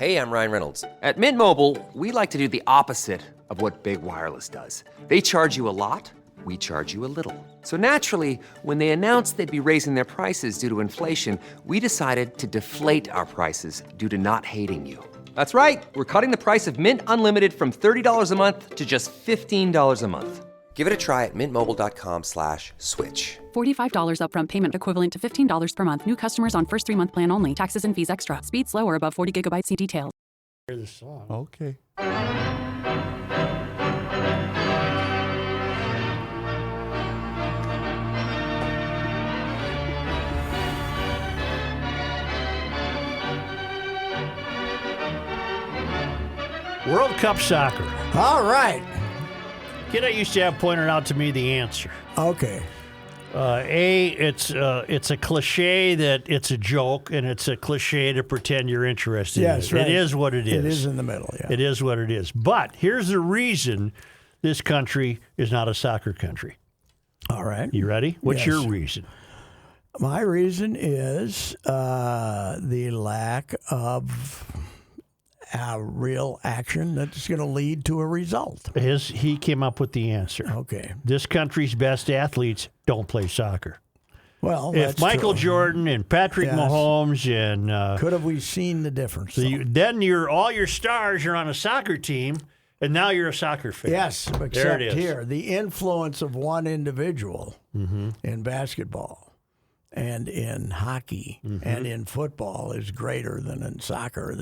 Hey, I'm Ryan Reynolds. At Mint Mobile, we like to do the opposite of what Big Wireless does. They charge you a lot, we charge you a little. So naturally, when they announced they'd be raising their prices due to inflation, we decided to deflate our prices due to not hating you. That's right. We're cutting the price of Mint Unlimited from $30 a month to just $15 a month. Give it a try at mintmobile.com/switch. $45 upfront payment equivalent to $15 per month. New customers on first 3-month plan only. Taxes and fees extra. Speed slower above 40 gigabytes. See details. Hear the song. Okay. World Cup soccer. All right. Kid I used to have pointed out to me the answer. Okay. It's a cliche that it's a joke, and it's a cliche to pretend you're interested Yes, in it. right. It is what it is. It is in the middle, yeah. It is what it is. But here's the reason this country is not a soccer country. All right. You ready? What's Yes. your reason? My reason is the lack of real action that's going to lead to a result. He came up with the answer. Okay. This country's best athletes don't play soccer. Well, If that's Michael true. Jordan and Patrick Yes. Mahomes and Could have we seen the difference? then all your stars are on a soccer team, and now you're a soccer fan. Yes, There except it is. here, the influence of one individual in basketball and in hockey and in football is greater than in soccer.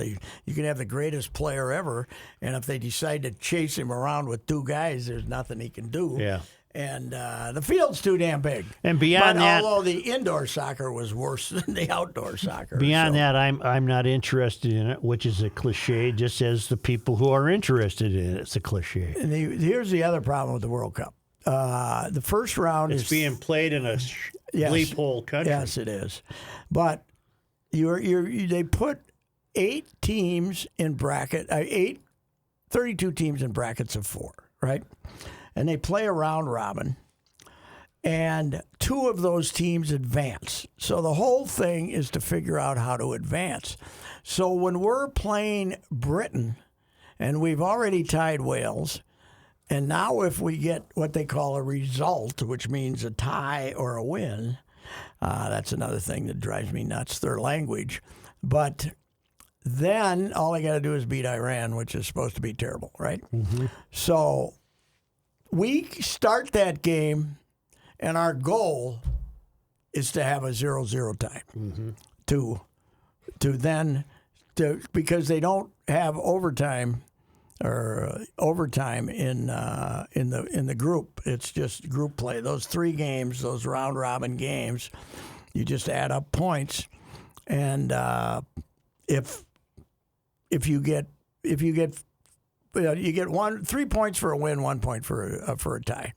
You can have the greatest player ever, and if they decide to chase him around with two guys, there's nothing he can do. Yeah. And the field's too damn big. And beyond but that, although the indoor soccer was worse than the outdoor soccer. beyond so. that, I'm not interested in it, which is a cliche. Just as the people who are interested in it's a cliche. And here's the other problem with the World Cup. The first round It's is being played in a bleep hole country. Yes, it is. But they put 8 teams in 32 teams in brackets of 4, right? And they play a round robin, and 2 of those teams advance. So the whole thing is to figure out how to advance. So when we're playing Britain, and we've already tied Wales, and now if we get what they call a result, which means a tie or a win, that's another thing that drives me nuts, their language. But then all I got to do is beat Iran, which is supposed to be terrible, right? Mm-hmm. So we start that game, and our goal is to have a 0-0 tie. Mm-hmm. Because they don't have overtime in the group. It's just group play. Those 3 games, those round robin games, you just add up points, and if you get 3 points for a win, 1 point for a tie,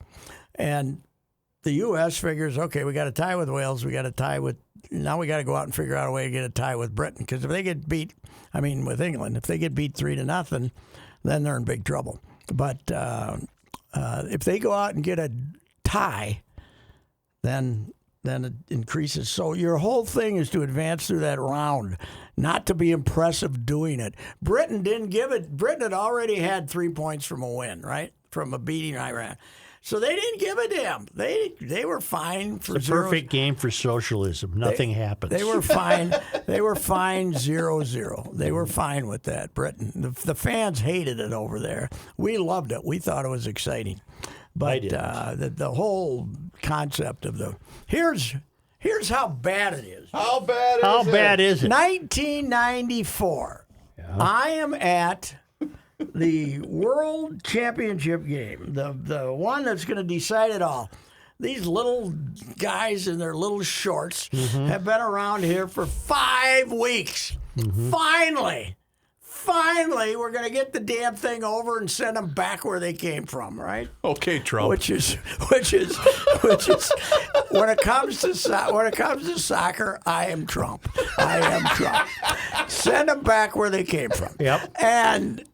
and the U.S. figures, okay, we got a tie with Wales, now we got to go out and figure out a way to get a tie with Britain, because if they get beat, with England, if they get beat 3-0, then they're in big trouble. But if they go out and get a tie, then it increases. So your whole thing is to advance through that round, not to be impressive doing it. Britain didn't give it. Britain had already had 3 points from a win, right? From a beating Iran. So they didn't give a damn. They were fine for It's a perfect game for socialism. Nothing happens. They were fine. They were fine 0-0. They were fine with that. Britain. The fans hated it over there. We loved it. We thought it was exciting. But the whole concept of here's how bad it is. How bad is it? 1994. Yeah. I am at the World Championship game, the one that's going to decide it all. These little guys in their little shorts have been around here for 5 weeks. Mm-hmm. Finally, we're going to get the damn thing over and send them back where they came from, right? Okay, Trump. Which is when it comes to soccer, I am Trump. Send them back where they came from. Yep. And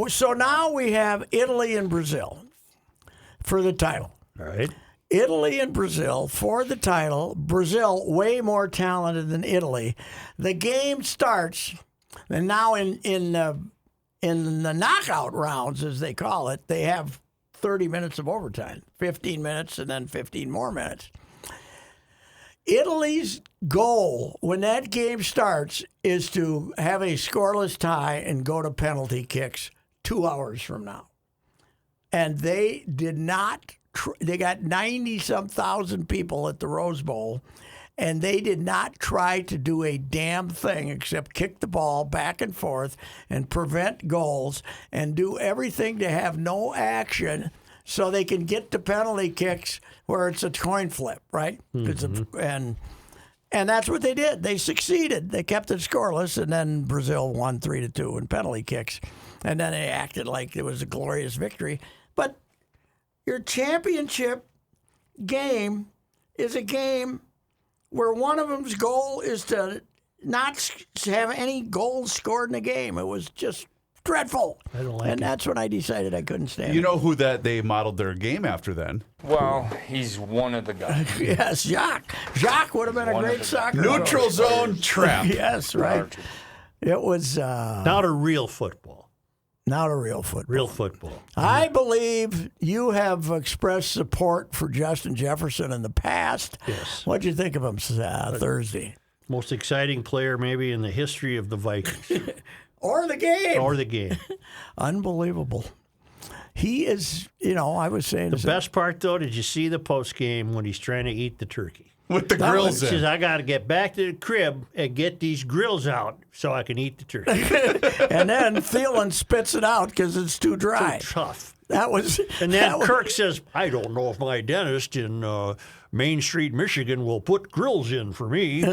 so now we have Italy and Brazil for the title. All right. Italy and Brazil for the title. Brazil way more talented than Italy. The game starts And now in the knockout rounds, as they call it, they have 30 minutes of overtime, 15 minutes, and then 15 more minutes. Italy's goal when that game starts is to have a scoreless tie and go to penalty kicks 2 hours from now. And they did not, they got 90-some thousand people at the Rose Bowl, and they did not try to do a damn thing except kick the ball back and forth and prevent goals and do everything to have no action so they can get to penalty kicks where it's a coin flip, right? And that's what they did. They succeeded. They kept it scoreless, and then Brazil won 3-2 in penalty kicks. And then they acted like it was a glorious victory. But your championship game is a game where one of them's goal is to not have any goals scored in the game. It was just dreadful. I don't like and it. that's when I decided I couldn't stand You it. know who that they modeled their game after then? Well, he's one of the guys. Yes, Jacques. Jacques would have been a One of great the soccer Neutral coach. zone trap. Yes, right. It was Now to real football. not a real football. Real football. I believe you have expressed support for Justin Jefferson in the past. Yes. What'd you think of him Thursday? Most exciting player maybe in the history of the Vikings Or the game. or the game. Unbelievable. He is, I was saying The best part, though, did you see the post game when he's trying to eat the turkey? With the That grills He says, in. I got to get back to the crib and get these grills out so I can eat the turkey. and then Thielen spits it out because it's too dry. Tough. That was. And that then was- Kirk says, I don't know if my dentist in Main Street, Michigan will put grills in for me.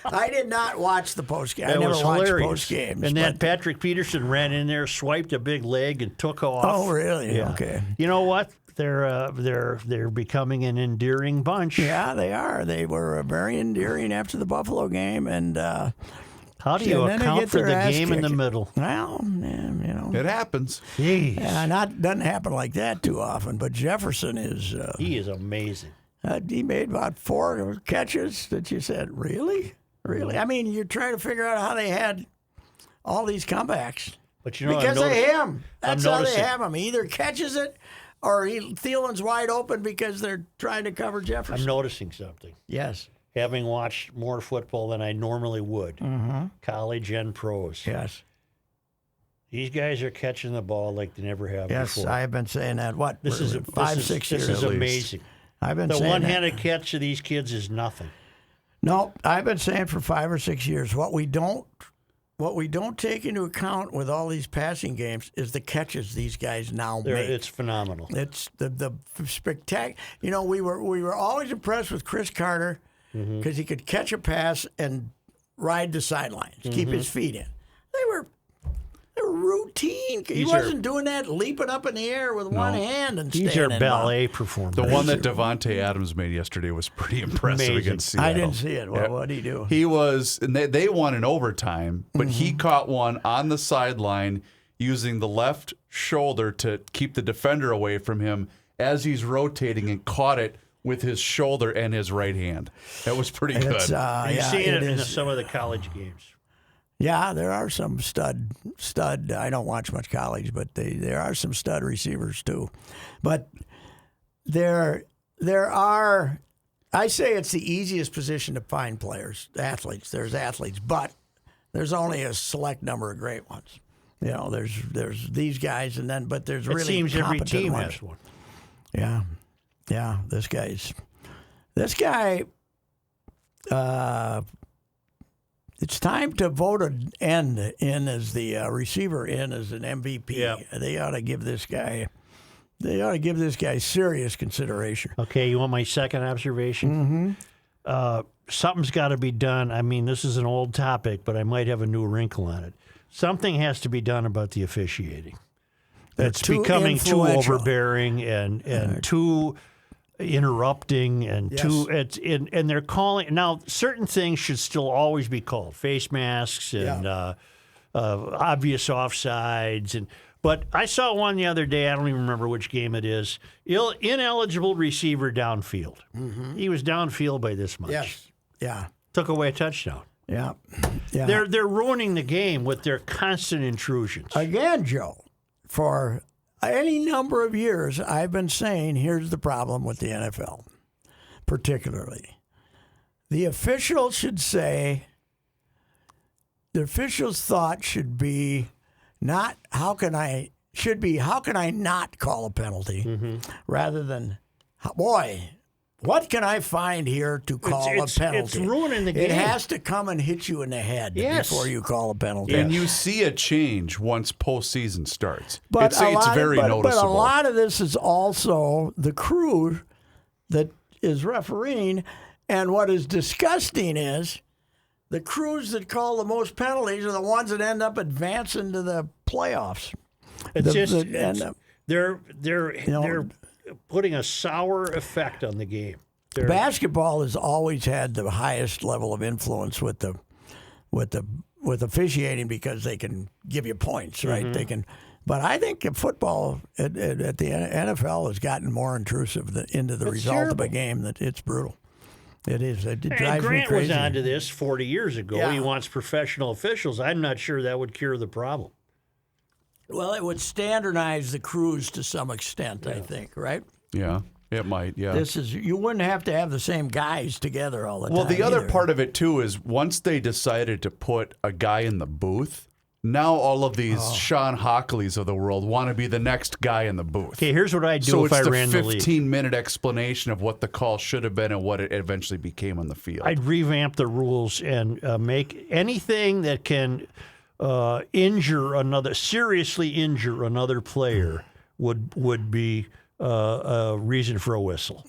I did not watch the post game. I That never was watched hilarious. post games. And then Patrick Peterson ran in there, swiped a big leg, and took off. Oh, really? Yeah. Okay. You know what? They're becoming an endearing bunch. Yeah, they are. They were very endearing after the Buffalo game, and How do you and then they account get for their the ass game in the kicked. middle? Well, It happens. Jeez. doesn't happen like that too often. But Jefferson is. He is amazing. He made about 4 catches that you said, really? Really? I mean, you're trying to figure out how they had all these comebacks. But you know, Because I'm of him. That's how they noticing- have him. He either catches it or Thielen's wide open because they're trying to cover Jefferson. I'm noticing something. Yes. Having watched more football than I normally would, college and pros. Yes. These guys are catching the ball like they never have Yes, before. I have been saying that. What? This is 5, 6 years. This is at least. amazing. I've been The saying one-handed that. catch of these kids is nothing. No, I've been saying for 5 or 6 years. What we don't take into account with all these passing games is the catches these guys now make. It's phenomenal. It's the spectacular. We were always impressed with Chris Carter because he could catch a pass and ride the sidelines, keep his feet in. They were routine. He These are- wasn't doing that leaping up in the air with one hand and These are standing ballet performers. The one that Devontae Adams made yesterday was pretty impressive Amazing. against Seattle. I didn't see it. Yeah. What did he do? He was, and they won in overtime, but he Mm-hmm. caught one on the sideline using the left shoulder to keep the defender away from him as he's rotating and caught it with his shoulder and his right hand. That was pretty good. It's, You're yeah, seeing it in is. some of the college games. Yeah, there are some stud. I don't watch much college, but there are some stud receivers too. But there are. I say it's the easiest position to find players, athletes. There's athletes, but there's only a select number of great ones. There's these guys, but there's It really seems every competent team ones. has one. Yeah. This guy. It's time to vote an end in as the receiver in as an MVP. Yeah. They ought to give this guy. Serious consideration. Okay, you want my second observation? Something's got to be done. I mean, this is an old topic, but I might have a new wrinkle on it. Something has to be done about the officiating. It's too becoming too influential. overbearing and too interrupting and Yes. and they're calling now. Certain things should still always be called face masks and obvious offsides But I saw one the other day. I don't even remember which game it is. Ineligible receiver downfield. He was downfield by this much. Yes. Yeah. Took away a touchdown. Yeah. Yeah. They're ruining the game with their constant intrusions. Again, Joe, for any number of years, I've been saying here's the problem with the NFL, particularly. The officials should say, the officials' thought should be not how can I not call a penalty, rather than, boy, what can I find here to call a penalty? It's ruining the game. It has to come and hit you in the head before you call a penalty. And you see a change once postseason starts. But It's very noticeable. But a lot of this is also the crew that is refereeing. And what is disgusting is the crews that call the most penalties are the ones that end up advancing to the playoffs. They're putting a sour effect on the game. Basketball has always had the highest level of influence with officiating because they can give you points, right? They can, but I think football at the NFL has gotten more intrusive into the result of a game. That it's brutal. It is. It drives me Grant crazy. was onto this 40 years ago. Yeah. He wants professional officials. I'm not sure that would cure the problem. Well, it would standardize the crews to some extent, I think, right? Yeah, it might, yeah. You wouldn't have to have the same guys together all the time. Well, the other either. part of it, too, is once they decided to put a guy in the booth, now all of these Sean Hockleys of the world want to be the next guy in the booth. Okay, here's what I'd do So if I it's ran the the league. 15-minute explanation of what the call should have been and what it eventually became on the field. I'd revamp the rules and make anything that can seriously injure another player would be a reason for a whistle.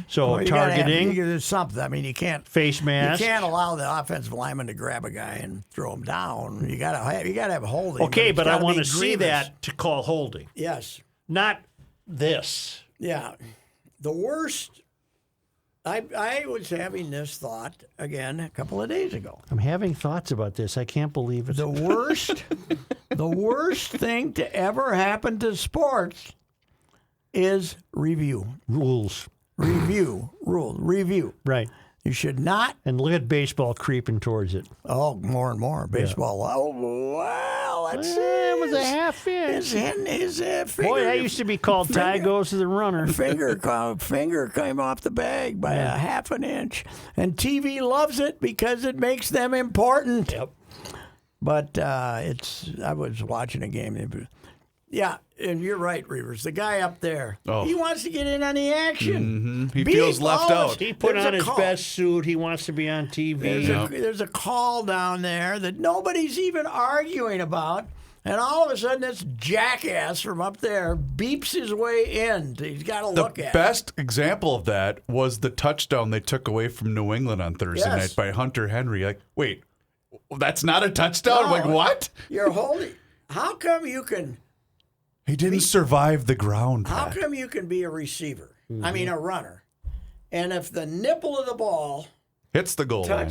So Well, targeting, there's something. I mean, you can't face mask. You can't allow the offensive lineman to grab a guy and throw him down. You gotta have holding. Okay, it's but I gotta want be to see grievous. that to call holding, Yes. not this. Yeah. The worst. I was having this thought again a couple of days ago. I'm having thoughts about this. I can't believe it. The worst thing to ever happen to sports is review. Rules, Review. right? You should not. And look at baseball creeping towards it. Oh, more and more baseball. Oh, well, let's see. It was a half inch. His finger. Boy, that used to be called tie goes to the runner. finger came off the bag by a half an inch, and TV loves it because it makes them important. Yep. But I was watching a game. Yeah, and you're right, Reavers. The guy up there, he wants to get in on the action. He feels left out. He put There's on a his call. best suit. He wants to be on TV. There's a call down there that nobody's even arguing about. And all of a sudden, this jackass from up there beeps his way in. He's got to look The at best example of that was the touchdown they took away from New England on Thursday Yes. night by Hunter Henry. Like, wait, that's not a touchdown? No. Like, what? You're holding. How come you can? He didn't survive the ground. How Pat. come you can be a receiver? I mean, a runner, and if the nipple of the ball Hits the goal line.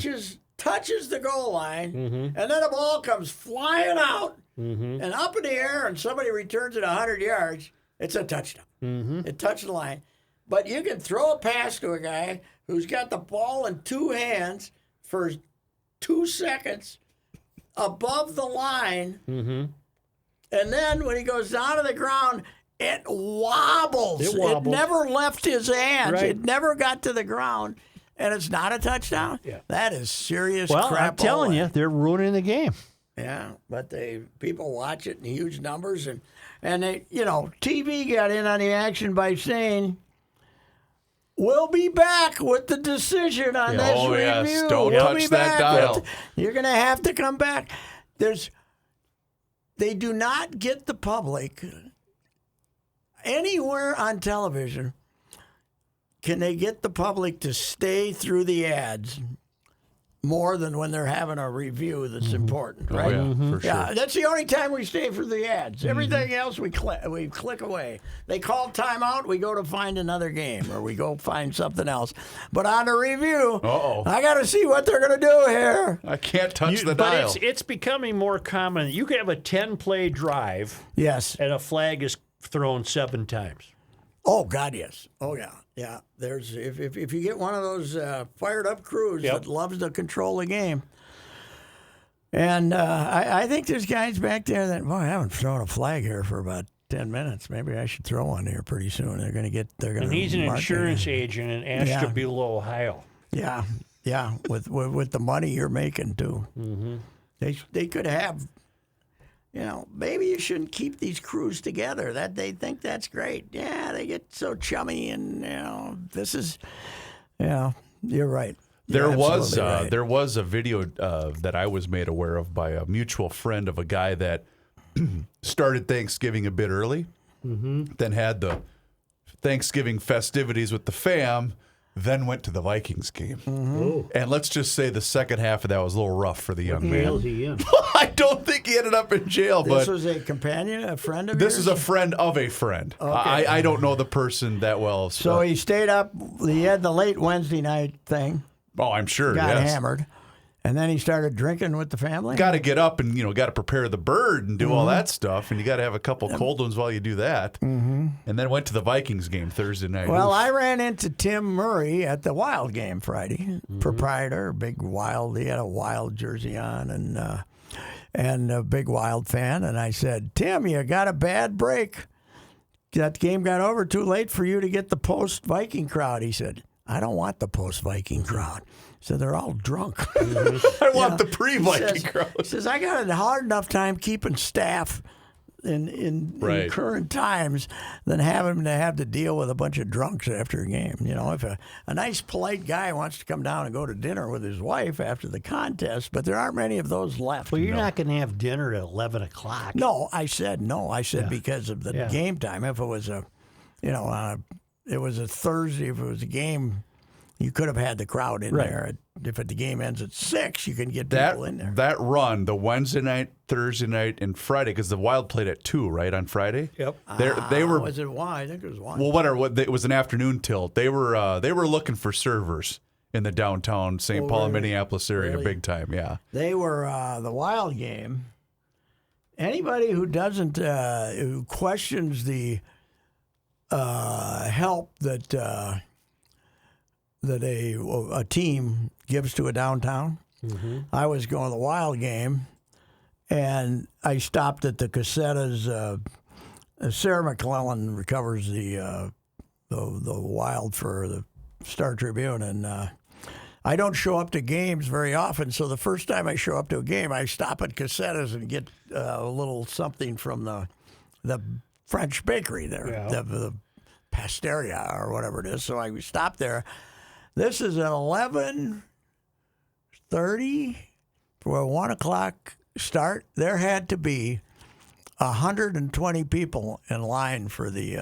touches the goal line, and then the ball comes flying out and up in the air, and somebody returns it 100 yards, it's a touchdown. It touched the line. But you can throw a pass to a guy who's got the ball in two hands for 2 seconds above the line, and then when he goes down to the ground, it wobbles. It wobbled. It never left his hands. Right. It never got to the ground. And it's not a touchdown. Yeah. That is serious Well, crap. I'm telling all you, in. they're ruining the game. Yeah, but people watch it in huge numbers, and they, TV got in on the action by saying, "We'll be back with the decision on this Oh, review. yes. Don't We'll touch be that back dial." with- You're going to have to come back." They do not get the public anywhere on television. Can they get the public to stay through the ads more than when they're having a review that's important, right? Oh, yeah, for sure. Yeah, that's the only time we stay for the ads. Everything else we click away. They call timeout, we go to find another game or we go find something else. But on the review, I got to see what they're going to do here. I can't touch the But dial. it's becoming more common. You can have a 10-play drive, Yes. and a flag is thrown 7 times. Oh God, yes. Oh yeah, yeah. There's if you get one of those fired up crews Yep. that loves to control the game, And I think there's guys back there that, boy, I haven't thrown a flag here for about 10 minutes. Maybe I should throw one here pretty soon. They're going to And he's an insurance agent in Ashtabula, Ohio. Yeah, with the money you're making too. Mm-hmm. They could have, maybe you shouldn't keep these crews together. That they think that's great. Yeah, they get so chummy, and this is, you're right. There was right. there was a video that I was made aware of by a mutual friend of a guy that started Thanksgiving a bit early, then had the Thanksgiving festivities with the fam, then went to the Vikings game. And let's just say the second half of that was a little rough for the young man. Jail is he in? I don't think he ended up in jail, This but was a companion, a friend of this yours? is a friend of a friend. Okay. I don't know the person that well. So he stayed up. He had the late Wednesday night thing. Oh, I'm sure. Got yes. hammered. And then he started drinking with the family? Got to get up and, got to prepare the bird and do all that stuff. And you got to have a couple cold ones while you do that. Mm-hmm. And then went to the Vikings game Thursday night. Well, Oof. I ran into Tim Murray at the Wild game Friday. Proprietor, big Wild. He had a Wild jersey on and a big Wild fan. And I said, Tim, you got a bad break. That game got over too late for you to get the post-Viking crowd. He said, I don't want the post-Viking crowd. So they're all drunk. I want the pre-Viking crowd. He says, I got a hard enough time keeping staff in current times than having to have to deal with a bunch of drunks after a game. If a nice, polite guy wants to come down and go to dinner with his wife after the contest, but there aren't many of those left. Well, you're not going to have dinner at 11 o'clock. No, I said because of the game time. If it was it was a Thursday, if it was a game, you could have had the crowd in there. If the game ends at 6, you can get people in there. That run, the Wednesday night, Thursday night, and Friday, because the Wild played at 2, right, on Friday? Yep. They were. Was it 1? I think it was 1. Well, whatever. It was an afternoon tilt. They were looking for servers in the downtown St. Paul and Minneapolis area, big time. Yeah. They were the Wild game. Anybody who doesn't who questions the help that a team gives to a downtown. I was going to the Wild game, and I stopped at the Cassetta's. Sarah McClellan recovers the Wild for the Star Tribune, and I don't show up to games very often. So the first time I show up to a game, I stop at Cassetta's and get a little something from the French bakery there, the Pasteria or whatever it is. So I stopped there. This is at 11:30 for a 1 o'clock start. There had to be 120 people in line for the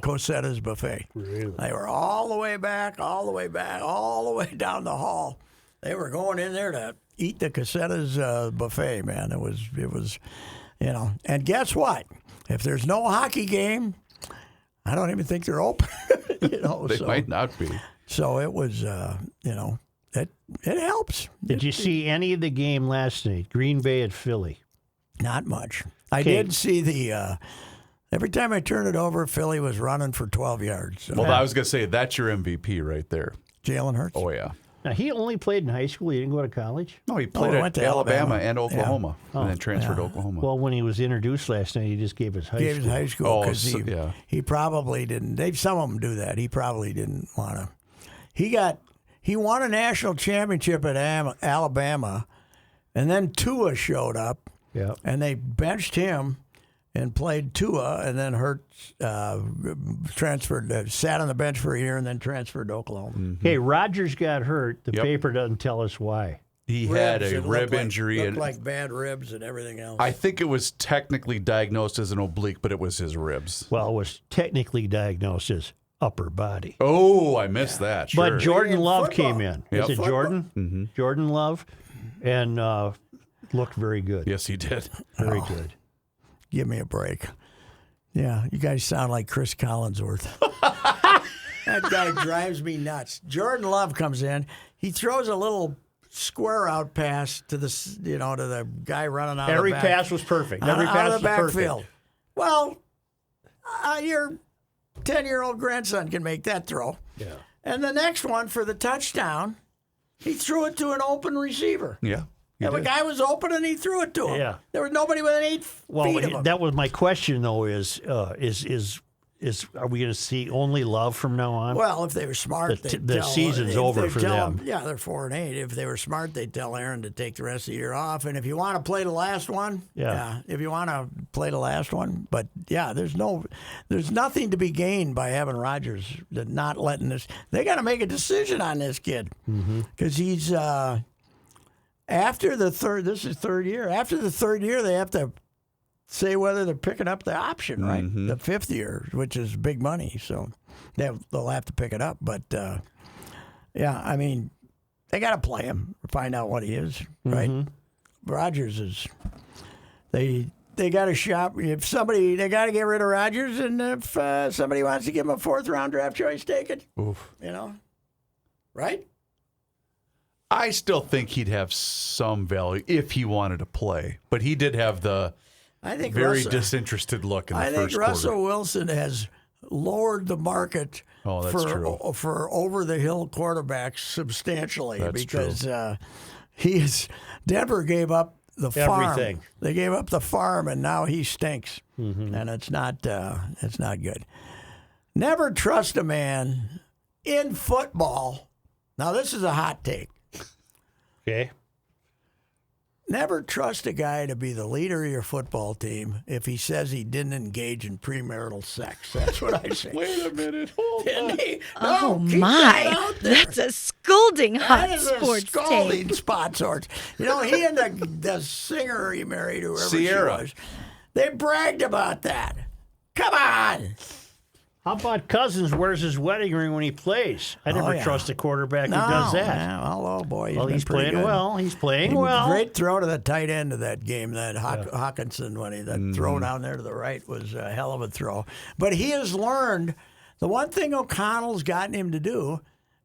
Cosetta's buffet. Really? They were all the way back, all the way down the hall. They were going in there to eat the Cosetta's buffet, man. It was, And guess what? If there's no hockey game, I don't even think they're open. They might not be. So it was, it helps. Did you see any of the game last night? Green Bay at Philly. Not much. I did see the. Every time I turned it over, Philly was running for 12 yards. So. Well, I was going to say, that's your MVP right there. Jalen Hurts. Oh, yeah. Now, he only played in high school. He didn't go to college? No, he played went at to Alabama Alabama. and Oklahoma, and then transferred to Oklahoma. Well, when he was introduced last night, he just gave his high Gave school. his high school because so, he probably didn't. Some of them do that. He probably didn't want to. He won a national championship at Alabama, and then Tua showed up, and they benched him and played Tua, and then Hurts transferred, sat on the bench for a year, and then transferred to Oklahoma. Mm-hmm. Hey, Rodgers got hurt. The paper doesn't tell us why. He had a It rib looked injury. Looked and like bad ribs and everything else. I think it was technically diagnosed as an oblique, but it was his ribs. Well, it was technically diagnosed as upper body. Oh, I missed that. Sure. But Jordan In Love football. came in. Yep. Is it Jordan? Mm-hmm. Jordan Love. And looked very good. Yes, he did. Very good. Give me a break. Yeah, you guys sound like Chris Collinsworth. That guy drives me nuts. Jordan Love comes in. He throws a little square out pass to the to the guy running out. Every of the back, pass was perfect. out Every pass of the was perfect. backfield. Well, your 10-year-old grandson can make that throw. Yeah. And the next one for the touchdown, he threw it to an open receiver. Yeah. If a guy was open and he threw it to him. Yeah. There was nobody within 8 feet of him. That was my question, though, is are we going to see only love from now on? Well, if they were smart, the season's over for them. Yeah, they're 4-8. If they were smart, they'd tell Aaron to take the rest of the year off. And if you want to play the last one, if you want to play the last one. But yeah, there's nothing to be gained by having Rodgers not letting this. They got to make a decision on this kid because he's after the third. This is third year. After the third year, they have to say whether they're picking up the option, right? The 5th year, which is big money, so they'll have to pick it up. But yeah, I mean, they got to play him, find out what he is, right? Rodgers is they got to shop. If somebody they got to get rid of Rodgers, and if somebody wants to give him a 4th round draft choice, take it. Oof. Right? I still think he'd have some value if he wanted to play, but he did have the very disinterested look in the first quarter. I think Russell Wilson has lowered the market for over-the-hill quarterbacks substantially. That's because true. Denver gave up the farm. Everything. They gave up the farm, and now he stinks, and it's not good. Never trust a man in football. Now, this is a hot take. Okay. Never trust a guy to be the leader of your football team if he says he didn't engage in premarital sex. That's what I say. Wait a minute. Hold on. Oh, my. That's a scolding hot That is sports a scalding take. spot sorts. He and the singer he married, whoever Sierra. she was, they bragged about that. Come on. How about Cousins wears his wedding ring when he plays? I never trust a quarterback who does that. Oh, boy. He's playing well. He's playing well. Great throw to the tight end of that game, that Hawkinson, that throw down there to the right was a hell of a throw. But he has learned, the one thing O'Connell's gotten him to do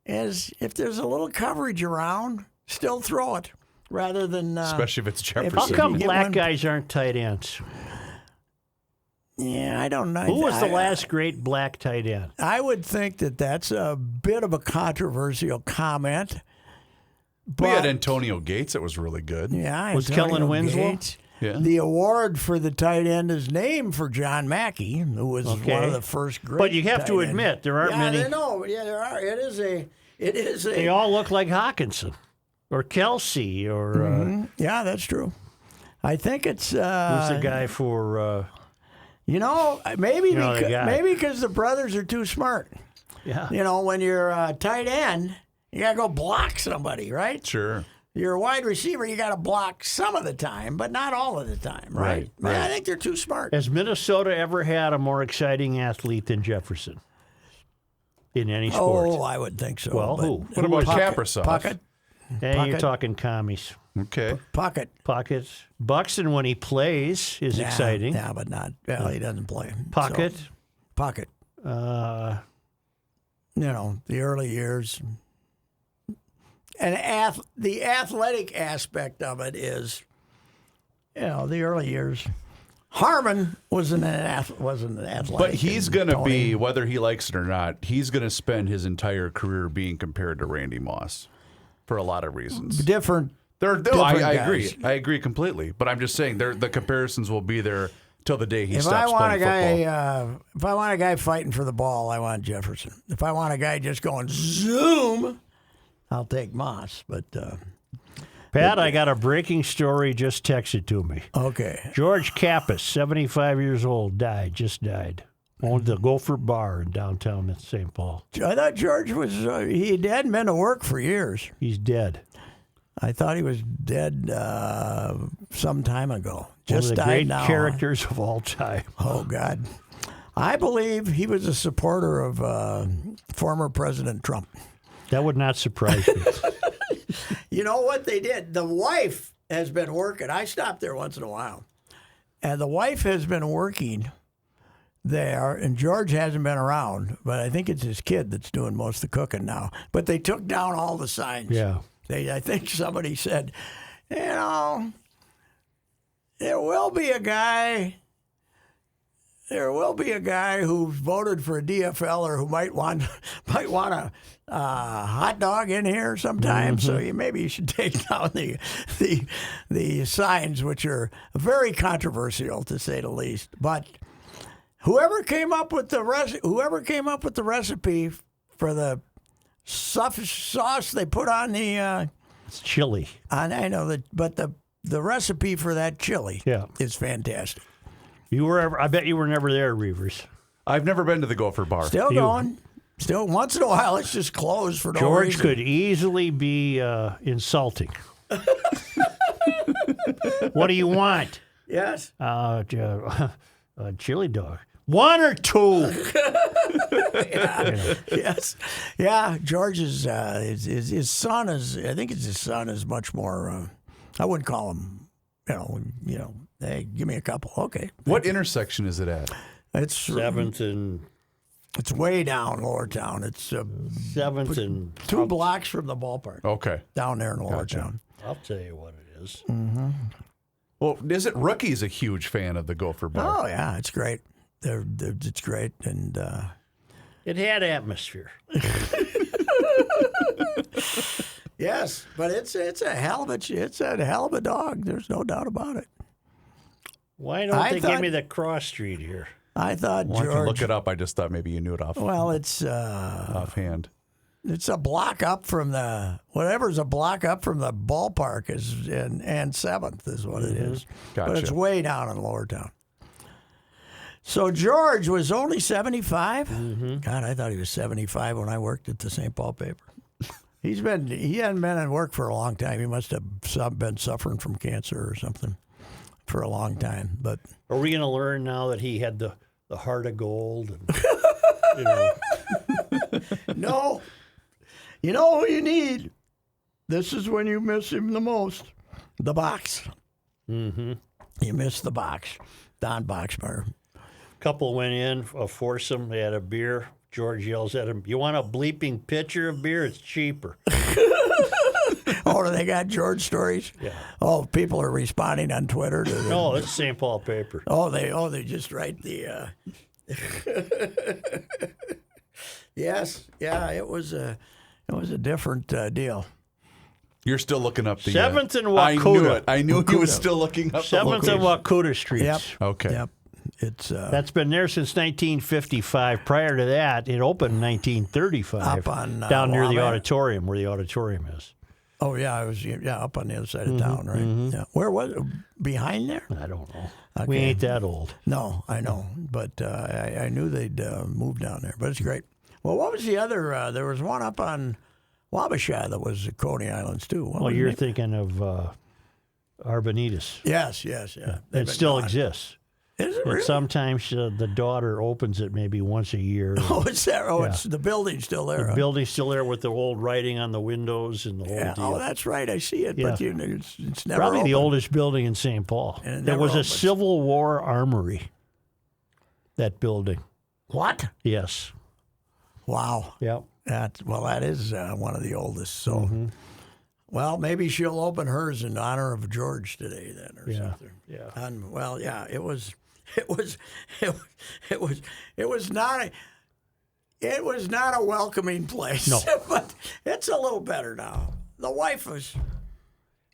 is if there's a little coverage around, still throw it rather than... Especially if it's Jefferson. How come black guys aren't tight ends? Yeah, I don't know. Who was the last great black tight end? I would think that's a bit of a controversial comment. But, We had Antonio Gates. That was really good. Yeah, Was Antonio Kellen Winslow? Gates. Yeah. The award for the tight end is named for John Mackey, who was one of the first great. But you have to tight ends. admit, there aren't many. Yeah, there are. It is a. They all look like Hawkinson or Kelsey or. Yeah, that's true. I think it's. Who's the guy for. Maybe because the brothers are too smart. Yeah. When you're a tight end, you got to go block somebody, right? Sure. You're a wide receiver, you got to block some of the time, but not all of the time, right? I think they're too smart. Has Minnesota ever had a more exciting athlete than Jefferson in any sport? Oh, I would think so. Well, who? What about Kappas? Puckett? And you're talking commies. Okay. Puckett. Buxton, when he plays, is exciting. Yeah, but not. Well, he doesn't play. Puckett. So, Puckett. The early years. And the athletic aspect of it is, the early years. Harmon wasn't an athletic. But he's going to be, whether he likes it or not, he's going to spend his entire career being compared to Randy Moss for a lot of reasons. Different. I agree. I agree completely. But I'm just saying the comparisons will be there till the day he stops playing football. If I want a guy fighting for the ball, I want Jefferson. If I want a guy just going zoom, I'll take Moss. But Pat, I got a breaking story just texted to me. Okay. George Kappas, 75 years old, just died. Owned the Gopher Bar in downtown St. Paul. I thought George was, he hadn't been to work for years. He's dead. I thought he was dead some time ago. Just One of the died great now. characters of all time. Oh, God. I believe he was a supporter of former President Trump. That would not surprise me. You know what they did? The wife has been working. I stop there once in a while. And the wife has been working there, and George hasn't been around, but I think it's his kid that's doing most of the cooking now. But they took down all the signs. Yeah. I think somebody said, there will be a guy there will be a guy who voted for a DFL or who might want a hot dog in here sometime. So maybe you should take down the signs, which are very controversial to say the least. But whoever came up with the recipe for the sauce they put on the It's chili. I know that, but the recipe for that chili is fantastic. I bet you were never there, Reavers. I've never been to the Gopher Bar. Still going. Still, once in a while, it's just closed for no George reason. could easily be insulting. What do you want? Yes. Chili dog. One or two? Yes. Yeah. George's his son is. I think it's his son is much more. I wouldn't call him. Hey, give me a couple. Okay. What intersection is it at? It's 7th and It's way down Lower Town. It's 7th and 2 blocks from the ballpark. Okay. Down there in Lower Town. I'll tell you what it is. Well, isn't Rookie's a huge fan of the Gopher Bar? Oh yeah, it's great. It's great, and It had atmosphere. yes, but it's a hell of a dog. There's no doubt about it. Why don't they give me the cross street here? I thought Why don't you look George. it up? I just thought maybe you knew it Well, it's offhand. it's a block up from the whatever's a block up from the ballpark is and 7th is what it is. Gotcha. But it's way down in Lower Town. So George was only 75. God, I thought he was 75 when I worked at the St. Paul paper. He hadn't been at work for a long time. He must have been suffering from cancer or something for a long time. But Are we going to learn now that he had the heart of gold? And, no, you know who you need. This is when you miss him the most. The box. Mm-hmm. You miss the box. Don Boxmeyer. Couple went in, a foursome. They had a beer. George yells at him, "You want a bleeping pitcher of beer? It's cheaper." Oh, they got George stories? Yeah. Oh, people are responding on Twitter to the, No, it's St. Paul paper. they just write the Yes. Yeah, it was a different deal. You're still looking up the 7th and I knew Wakuda. it. I knew he was still looking up 7th the and Wakuda Streets. Yep. Okay. Yep. It's That's been there since 1955. Prior to that, it opened in 1935. Up on, down near the Wabash. auditorium, where the auditorium is. Oh yeah, I was up on the other side of town, right? Yeah. Where was it? Behind there? I don't know. Okay. We ain't that old. No, I know, but I knew they'd moved down there. But it's great. Well, what was the other? There was one up on Wabasha that was at Coney Islands too. What Well, was the you're name? thinking of Arbonitas. Yes. It still exists. Is it And really? sometimes the daughter opens it maybe once a year. Oh, it's there. Oh, Yeah. it's the building's still there. The huh? building's still there with the old writing on the windows and the whole Yeah. deal. Oh, that's right. I see it. Yeah. But it's never Probably the opened. oldest building in St. Paul. And it There never was a opens. Civil War armory. That What? yes. Wow. Yep. That is one of the oldest. So, Mm-hmm. well, maybe she'll open hers in honor of George today, then, or Yeah. something. Yeah. Well, yeah, it was not a welcoming place. No. But it's a little better now. The wife was.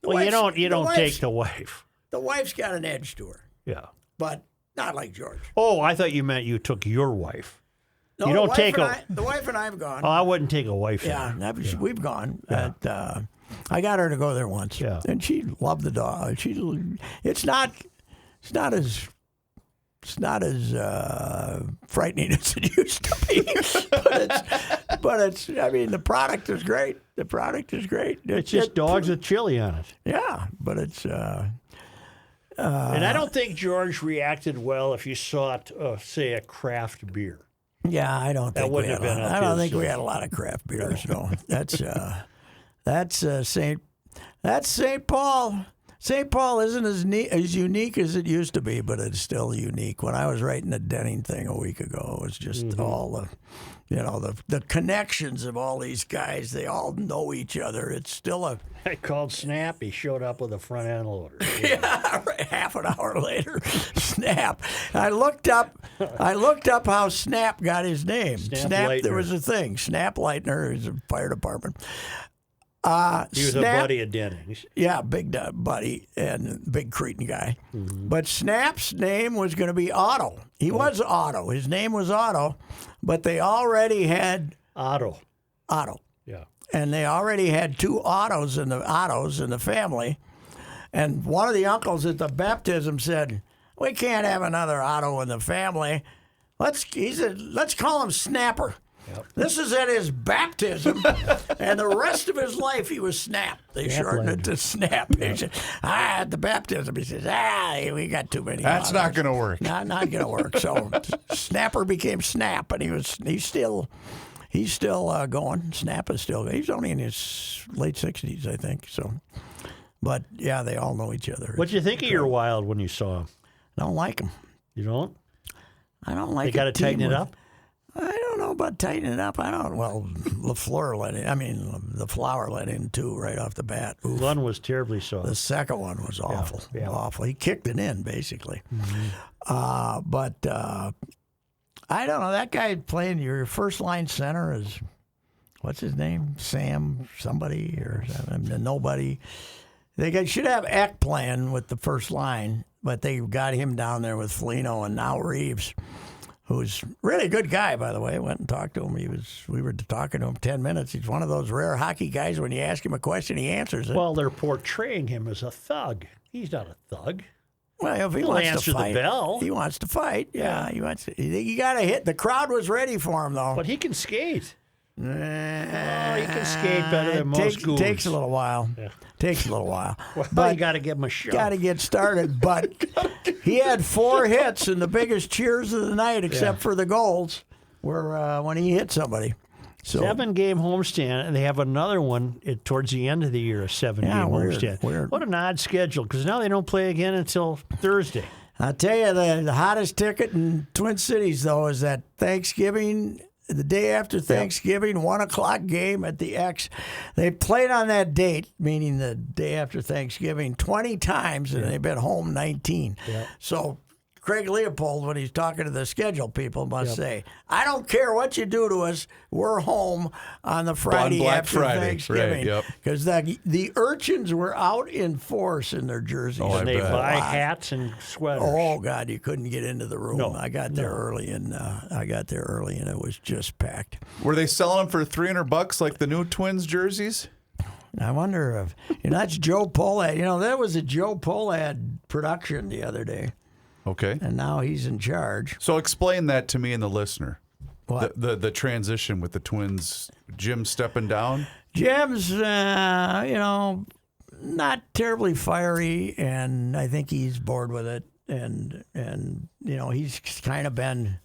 Well, you don't take the wife. The wife's got an edge to her, Yeah. but not like George. Oh, I thought you meant you took your wife. No, You the don't wife take and a- the wife and I have gone. Oh, I wouldn't take a wife. Yeah, there. we've gone. I got her to go there once, Yeah. and she loved the dog. It's not as frightening as it used to be, but it's. I mean, the product is great. It's just dogs with chili on it. Yeah, but it's. And I don't think George reacted well if you saw it, say, a craft beer. Yeah, I don't think wouldn't have been up I don't his, think we had a lot of craft beers. No, that's St. Paul. St. Paul isn't as unique as it used to be, but it's still unique. When I was writing the Denning thing a week ago, it was just all the connections of all these guys. They all know each other. It's still I called Snap. He showed up with a front end loader. yeah, half an an hour later, Snap. I looked up how Snap got his name. Snap There Leitner. was a thing. Snap Leitner is a fire department. He was a buddy of Denning's. Yeah, big buddy and big Cretan guy. But Snap's name was going to be Otto. He was Otto. His name was Otto, but they already had Otto. Yeah. and they already had two Ottos in the family. And one of the uncles at the baptism said, "We can't have another Otto in the family. Let's call him Snapper." Yep. This is at his baptism, and the rest of his life he was Snap. They shortened it to Snap. He said, at the baptism, he says, we got too many. That's not Ottos." going to work. Not going to work. So Snapper became Snap, and he's still going. Snap is still going. He's only in his late 60s, I think. So, but yeah, they all know each other. What'd you think of your Wild when you saw him? I don't like him. You don't? I don't like. They got to tighten it up. I don't know about tightening it up. I don't. Well, the Flower let in two right off the bat. Oof. One was terribly soft. The second one was awful. yeah. Awful. He kicked it in basically. But I don't know. That guy playing your first line center is what's his name? Sam somebody or nobody. Should have Eck playing with the first line, but they got him down there with Foligno and now Reeves, who's really a good guy, by the way. I went and talked to him. We were talking to him 10 minutes. He's one of those rare hockey guys. When you ask him a question, he answers it. Well, they're portraying him as a thug. He's not a thug. Well, if he He'll wants answer to fight, the bell. he wants to fight. Yeah, he wants. You got to hit. The crowd was ready for him, though. But he can skate. He can skate better than most goons. Takes a little while. Yeah. Takes a little while. Well, but you got to give him a shot. Got to get started. But he had 4 hits, and the biggest cheers of the night, except for the goals, were when he hit somebody. So 7-game homestand, and they have another one towards the end of the year, a 7-game homestand. Weird. What an odd schedule, because now they don't play again until Thursday. I'll tell you, the hottest ticket in Twin Cities, though, is that Thanksgiving, the day after Thanksgiving, 1 o'clock game at the X. They played on that date, meaning the day after Thanksgiving, 20 times, and they've been home 19. Yeah. So Craig Leopold, when he's talking to the schedule people, must say, "I don't care what you do to us, we're home on the Friday Black after Friday. Thanksgiving." Right, yep. Because the urchins were out in force in their jerseys. Oh, I And they bet. buy hats and sweaters. Oh God, you couldn't get into the room. No, I got there early, and it was just packed. Were they selling them for $300 like the new Twins jerseys? I wonder if that's Joe Polad. That was a Joe Polad production the other day, Okay. and now he's in charge. So explain that to me and the listener. What? The transition with the Twins, Jim stepping down? Jim's, not terribly fiery, and I think he's bored with it. And he's kind of been.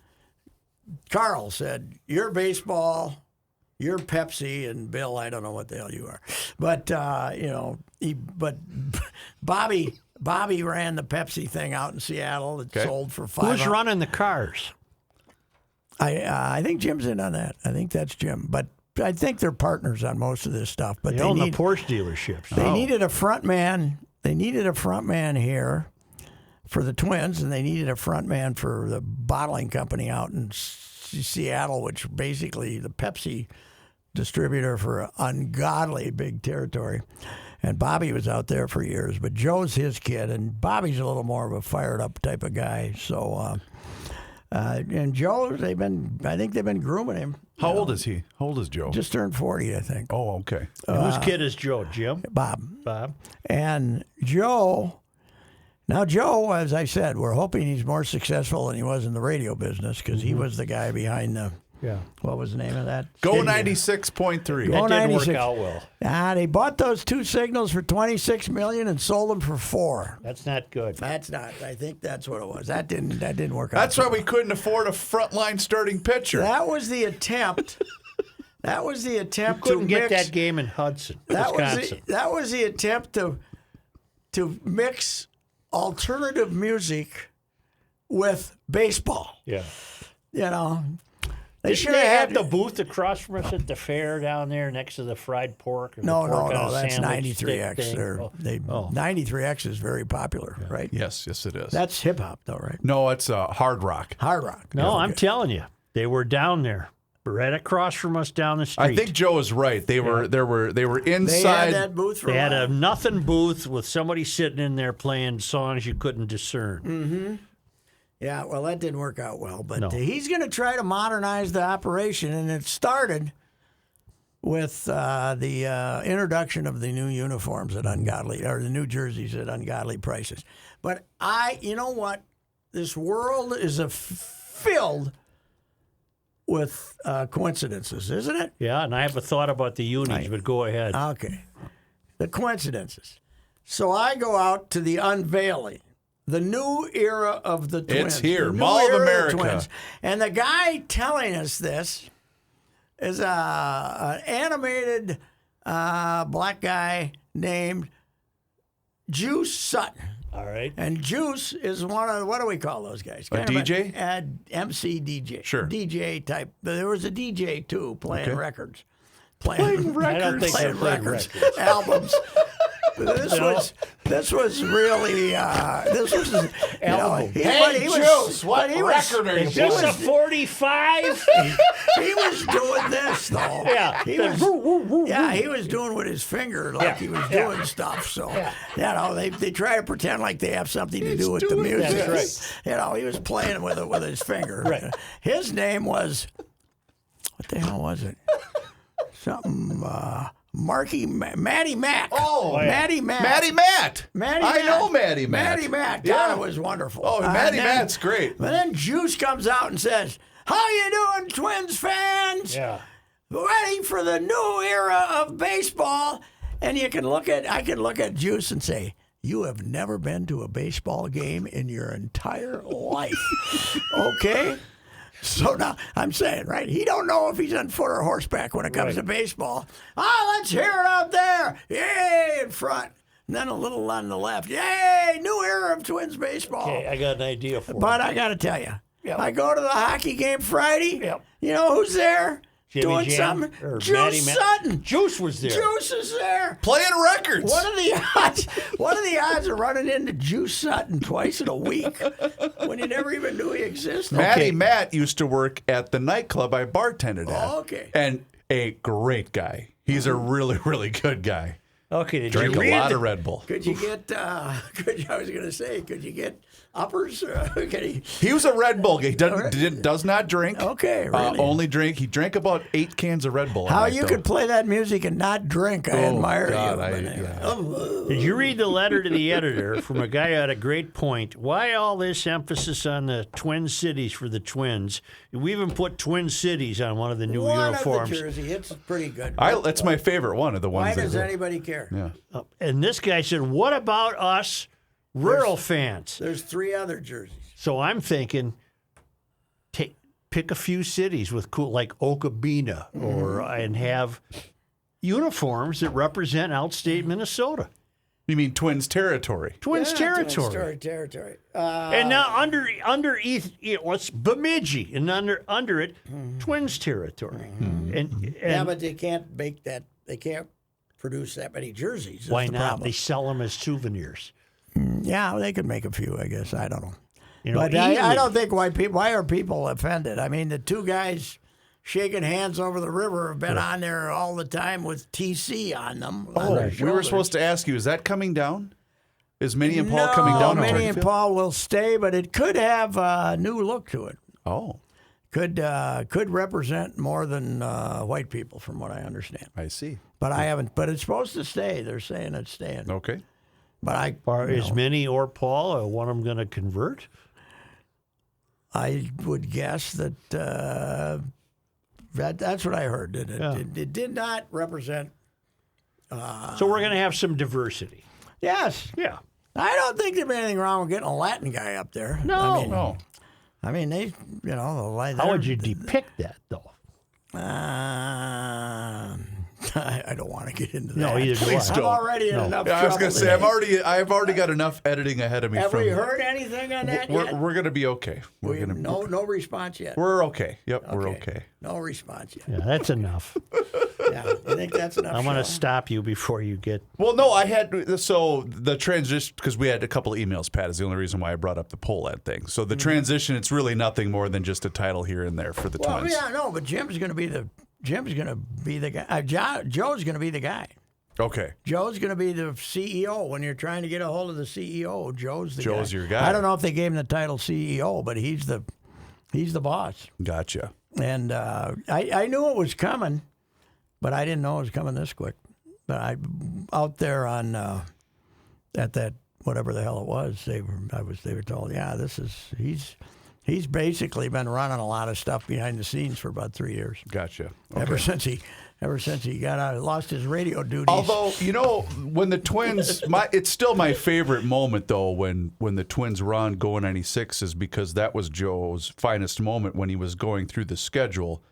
Carl said, "You're baseball, you're Pepsi," and Bill, I don't know what the hell you are, but Bobby ran the Pepsi thing out in Seattle. It sold for $500. Who's running the cars? I think Jim's in on that. I think that's Jim, but I think they're partners on most of this stuff. But They own the Porsche dealerships. They needed a front man. They needed a front man here for the Twins, and they needed a front man for the bottling company out in Seattle, which basically the Pepsi distributor for ungodly big territory. And Bobby was out there for years, but Joe's his kid, and Bobby's a little more of a fired up type of guy. So, and Joe, I think they've been grooming him. How old is he? How old is Joe? Just turned 40, I think. Oh, okay. And whose kid is Joe? Jim? Bob. Bob? And Joe, as I said, we're hoping he's more successful than he was in the radio business because he was the guy behind the, what was the name of that? Go 96.3. That didn't work 96. out well. They bought those 2 signals for $26 million and sold them for $4 million. That's not good. That's not. I think that's what it was. That didn't work out. That's why we couldn't afford a frontline starting pitcher. That was the attempt. That was the attempt Couldn't to get mix, that game in Hudson, Wisconsin. That was the attempt to mix alternative music with baseball. Yeah. They Didn't should they have have the booth across from us at the fair down there next to the fried pork? Or No, the pork on a that's sandwich 93X. stick thing? 93X is very popular, right? Yes, it is. That's hip hop, though, right? No, it's hard rock. Hard rock. No, Yeah, I'm okay. telling you, they were down there, right across from us down the street. I think Joe is right. They were They inside. had that booth for They a had while. a nothing booth with somebody sitting in there playing songs you couldn't discern. Yeah, well, that didn't work out well. But No. he's going to try to modernize the operation, and it started with the introduction of the new uniforms at the new jerseys at ungodly prices. But you know what? This world is filled with coincidences, isn't it? Yeah, and I have a thought about the unis, but go ahead. Okay. The coincidences. So I go out to the unveiling, the new era of the Twins. It's here, the new Mall of era America. the Twins. And the guy telling us this is an animated black guy named Juice Sutton. All right. And Juice is one of, what do we call those guys? A DJ? MC DJ. Sure. DJ type. There was a DJ too playing Okay. records. Playing I don't think they playing played records. records. Albums. This was really this was Album. record are you Is this playing? a 45? he was doing this though. Yeah. He was doing with his finger like he was doing stuff. So they try to pretend like they have something to do with the music. That's right. He was playing with it with his finger. Right. His name was, what the hell was it? Something Matty Matt. Oh, Matty Matt. Matty Matt. Matty I Matt. know Matty Matt. Matty Matt. Yeah. God, it was wonderful. Oh, Matty And then- Matt's great. But then Juice comes out and says, "How you doing, Twins fans? Yeah. Ready for the new era of baseball?" And I can look at Juice and say, "You have never been to a baseball game in your entire life." Okay? So now I'm saying, right? He don't know if he's on foot or horseback when it comes to baseball. Let's hear it out there. Yay, in front. And then a little on the left. Yay, new era of Twins baseball. Okay, I got an idea for But it. I got to tell you, Yep. I go to the hockey game Friday. Yep. You know who's there? Jimmy doing Jam something? or Matty Juice Matt? Sutton. Juice was there. Juice is there. Playing records. What are the odds? What are the odds of running into Juice Sutton twice in a week when you never even knew he existed? Matty Matt used to work at the nightclub I bartended at. Oh, okay. And a great guy. He's a really, really good guy. Okay, did Drank you a read lot the- of Red Bull. Could you get? I was going to say, could you get uppers? He was a Red Bull guy. He does not drink. Okay, really? He drank about 8 cans of Red Bull. a How night, you though. could play that music and not drink? I admire God, you. I- But anyway. Did you read the letter to the editor from a guy who had a great point? Why all this emphasis on the Twin Cities for the Twins? We even put Twin Cities on one of the new One uniforms. of the jersey, it's pretty good. That's my favorite one of the Why ones. does that anybody care? Yeah. And this guy said, what about us rural fans? There's 3 other jerseys. So I'm thinking, pick a few cities with cool, like Okabena, and have uniforms that represent outstate Minnesota. You mean Twins territory? Twins territory. Twins territory. And now under what's Bemidji, and under it, Twins territory. And Yeah, but they can't make that. They can't produce that many jerseys. That's why the not? problem. They sell them as souvenirs. Yeah, they could make a few. I guess I don't know. You know, But Ely- I don't think why are people offended? I mean, the 2 guys shaking hands over the river have been on there all the time with TC on them. on their We were shoulders. supposed to ask you, is that coming down? Is Minnie and Paul coming down? to Minnie and Turkeyfield? Paul will stay, but it could have a new look to it. Oh, Could represent more than white people, from what I understand. I see. But I haven't. But it's supposed to stay. They're saying it's staying. Okay. But Is Minnie or Paul one of them going to convert? I would guess that that's what I heard. It did not represent. So we're going to have some diversity. Yes, Yeah. I don't think there'd be anything wrong with getting a Latin guy up there. No. No. I mean they, the light. How would you depict that, though? I don't want to get into that. No, either do Please I. don't. I'm already in enough Yeah, I was trouble going to say, today. I've already got enough editing ahead of me. Have from, we heard anything on that yet? We're going to be okay. No response yet. We're okay. Yep, we're okay. No response yet. Yeah, that's enough. Yeah, you think that's enough? I want to Sean? stop you before you get. Well, no, I had so the transition because we had a couple of emails. Pat is the only reason why I brought up the poll ad thing. So the transition, it's really nothing more than just a title here and there for the Well, Twins. yeah, no, but Jim's going to be the guy. Joe's going to be the guy. Okay, Joe's going to be the CEO. When you're trying to get a hold of the CEO, Joe's the guy. Joe's your guy. I don't know if they gave him the title CEO, but he's the boss. gotcha. And I knew it was coming, but I didn't know it was coming this quick. But I out there on at that whatever the hell it was, they were told, yeah, he's basically been running a lot of stuff behind the scenes for about 3 years. Gotcha. Ever since he got out, lost his radio duties. Although, when the Twins, it's still my favorite moment, though, when the Twins run Go 96 is because that was Joe's finest moment when he was going through the schedule,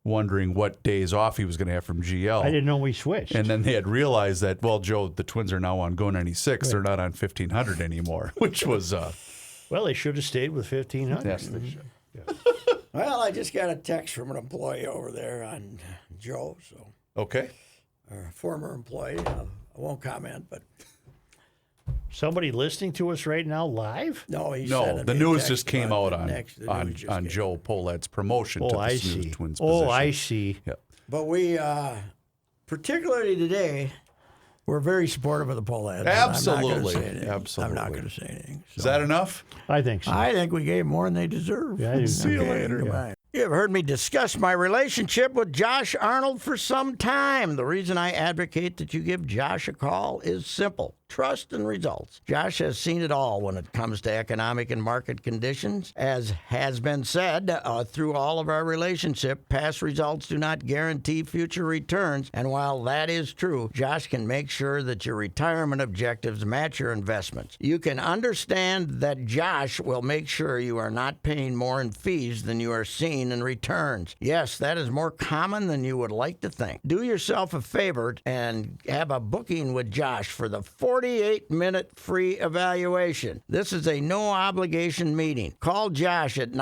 wondering what days off he was going to have from GL. I didn't know we switched. And then they had realized that, well, Joe, the Twins are now on Go 96. They're not on 1500 anymore, which was... well, they should have stayed with 1500. yes, they should. Well, I just got a text from an employee over there on Joe, so Okay. a former employee. I won't comment, but Somebody listening to us right now live? no, he No, sent the me a news text just came about out the on next- the news just came Joe Polad's promotion to Oh, the I snooze see. Twins position. Oh, I see. Yep. But we, particularly today, we're very supportive of the Pohlads. Absolutely. I'm not going Absolutely. to say anything. Is that enough? I think so. I think we gave more than they deserve. Yeah, I do. See you later. Goodbye. You have heard me discuss my relationship with Josh Arnold for some time. The reason I advocate that you give Josh a call is simple. Trust and results. Josh has seen it all when it comes to economic and market conditions. As has been said, through all of our relationship, past results do not guarantee future returns. And while that is true, Josh can make sure that your retirement objectives match your investments. You can understand that Josh will make sure you are not paying more in fees than you are seeing in returns. Yes, that is more common than you would like to think. Do yourself a favor and have a booking with Josh for the 48-minute free evaluation. This is a no-obligation meeting. Call Josh at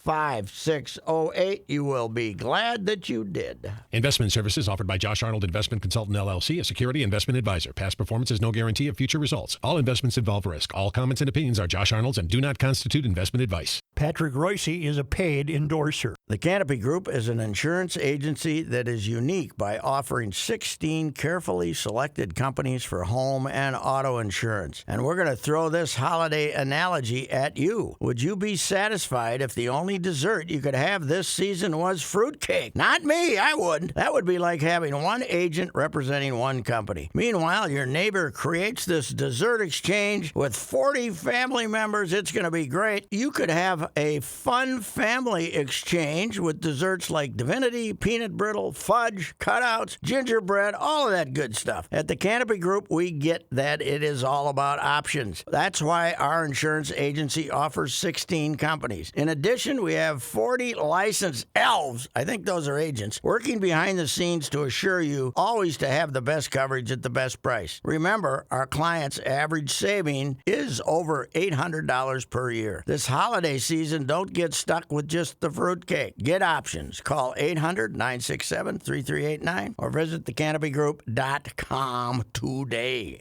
952-925-5608. You will be glad that you did. Investment services offered by Josh Arnold Investment Consultant LLC, a security investment advisor. Past performance is no guarantee of future results. All investments involve risk. All comments and opinions are Josh Arnold's and do not constitute investment advice. Patrick Royce is a paid endorser. The Canopy Group is an insurance agency that is unique by offering 16 carefully selected companies for home and auto insurance. And we're going to throw this holiday analogy at you. Would you be satisfied if the only dessert you could have this season was fruitcake? Not me, I wouldn't. That would be like having one agent representing one company. Meanwhile, your neighbor creates this dessert exchange with 40 family members. It's going to be great. You could have a fun family exchange with desserts like divinity, peanut brittle, fudge, cutouts, gingerbread, all of that good stuff. At the Canopy Group, we get that it is all about options. That's why our insurance agency offers 16 companies. In addition, we have 40 licensed elves, I think those are agents, working behind the scenes to assure you always to have the best coverage at the best price. Remember, our clients' average saving is over $800 per year. This holiday season, don't get stuck with just the fruitcake. Get options. Call 800-967-3389 or visit thecanopygroup.com today.